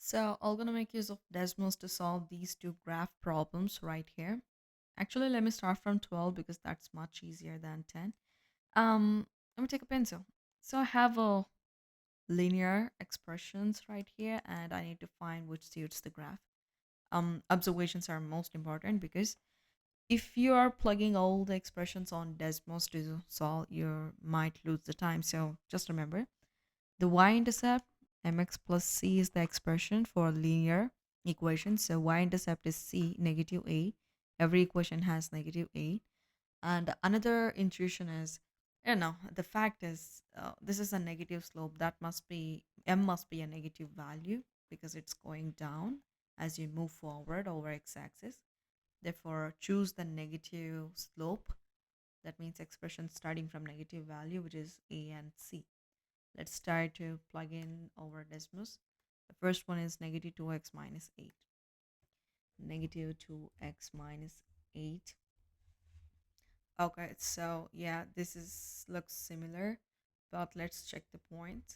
So I'm gonna make use of Desmos to solve these two graph problems right here. Actually, let me start from 12 because that's much easier than 10. Let me take a pencil. So I have a linear expressions right here and I need to find which suits the graph. Observations are most important because if you are plugging all the expressions on Desmos to solve, you might lose the time. So just remember the y-intercept, mx plus c is the expression for a linear equation. So y-intercept is c, negative 8. Every equation has negative 8. And another intuition is, the fact is this is a negative slope. That must be, m must be a negative value because it's going down as you move forward over x-axis. Therefore, choose the negative slope. That means expression starting from negative value, which is a and c. Let's try to plug in over Desmos. The first one is negative 2x minus 8. Negative 2x minus 8. Okay, so yeah, this is looks similar, but let's check the point.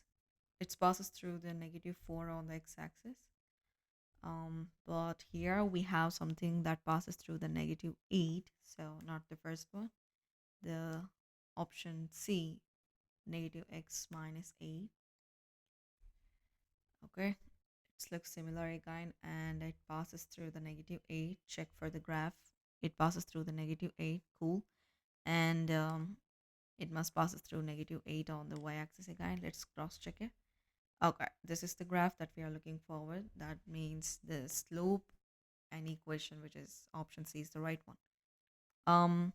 It passes through the negative 4 on the x-axis. But here we have something that passes through the negative 8, so not the first one. The option C, negative x minus 8. Okay, it looks similar again and it passes through the negative 8. Check for the graph. It passes through the negative 8. Cool. And it must passes through negative 8 on the y-axis again. Let's cross check it. Okay, this is the graph that we are looking forward. That means the slope and equation, which is option C, is the right one. Um,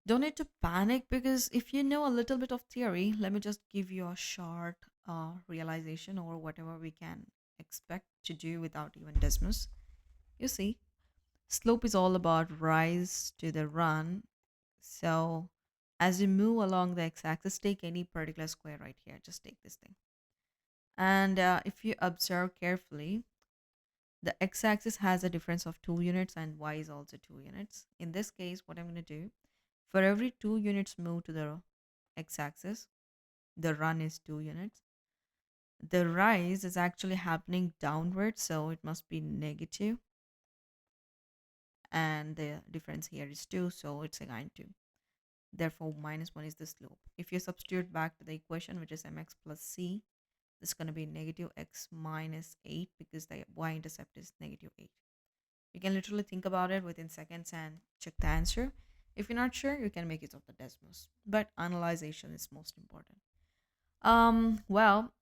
don't need to panic because if you know a little bit of theory, let me just give you a short realization or whatever we can expect to do without even Desmos. You see, slope is all about rise to the run. So as you move along the x-axis, take any particular square right here. Just take this thing. And if you observe carefully, the x-axis has a difference of 2 units and y is also 2 units. In this case, what I'm going to do, for every 2 units move to the x-axis, the run is 2 units. The rise is actually happening downward, so it must be negative, and the difference here is 2, so it's again 2. Therefore, minus 1 is the slope. If you substitute back to the equation, which is mx plus c, this is going to be negative x minus 8 because the y-intercept is negative 8. You can literally think about it within seconds and check the answer. If you're not sure, you can make use of the Desmos, but analyzation is most important. Well,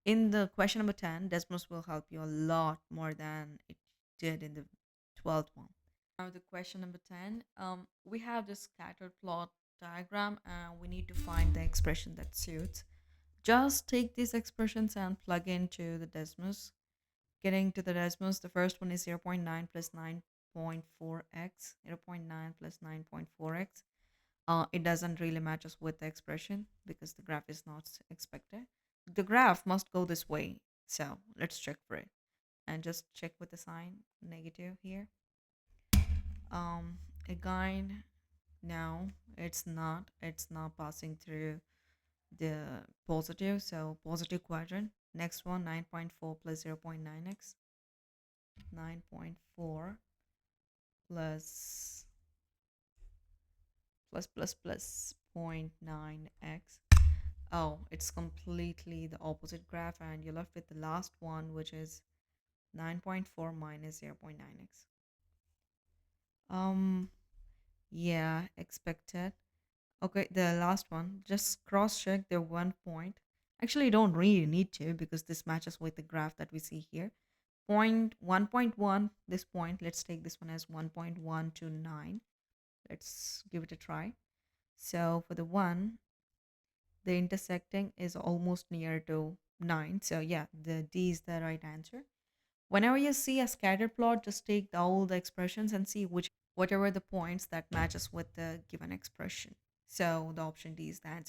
in the question number 10, Desmos will help you a lot more than it did in the 12th one. Now, the question number 10, we have this scatter plot diagram and we need to find the expression that suits. Just take these expressions and plug into the Desmos. Getting to the Desmos, the first one is 0.9 plus 9.4x, 0.9 plus 9.4x. It doesn't really match us with the expression because the graph is not expected. The graph must go this way. So let's check for it and just check with the sign negative here. Again, no, it's not passing through the positive, so positive quadrant. Next one, 9.4 plus 0.9x, 9.4 plus plus 0.9x. Oh, it's completely the opposite graph, and you're left with the last one, which is 9.4 minus 0.9x. Um, yeah, expected. Okay, the last one, just cross check the 1 point. Actually, you don't really need to because this matches with the graph that we see here. Point 1.1, this point, let's take this one as 1.129. Let's give it a try. So for the 1, the intersecting is almost near to 9. So yeah, the D is the right answer. Whenever you see a scatter plot, just take all the expressions and see which whatever the points that matches with the given expression. So the option D is the answer.